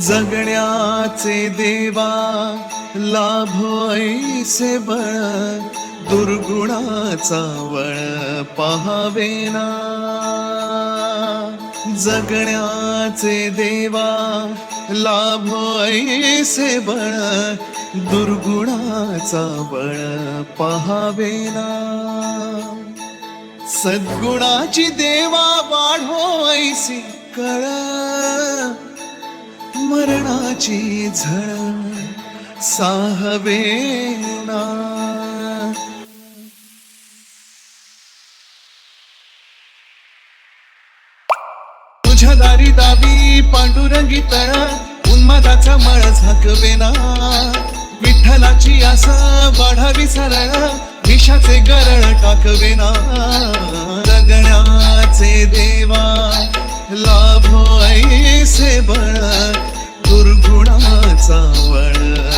जगण्याचे देवा लाभो ऐसे बळ, दुर्गुणाचा वळ पहावेना. जगण्याचे देवा लाभो ऐसे बळ, दुर्गुणाचा बळ पहावेना. सद्गुणाची देवा वाढो ऐसी कळ, मरणाची झळ साहवेना. तुझ्या दारी दावी पांडुरंगी तळ, उन्मादाचा मळ झाकवेना. विठ्ठलाची आस वाढावी सरळ, विषाचे गरळ टाकवेना. जगण्याचे देवा लाभो ऐसे बळ, दुर्गुणाचा वळ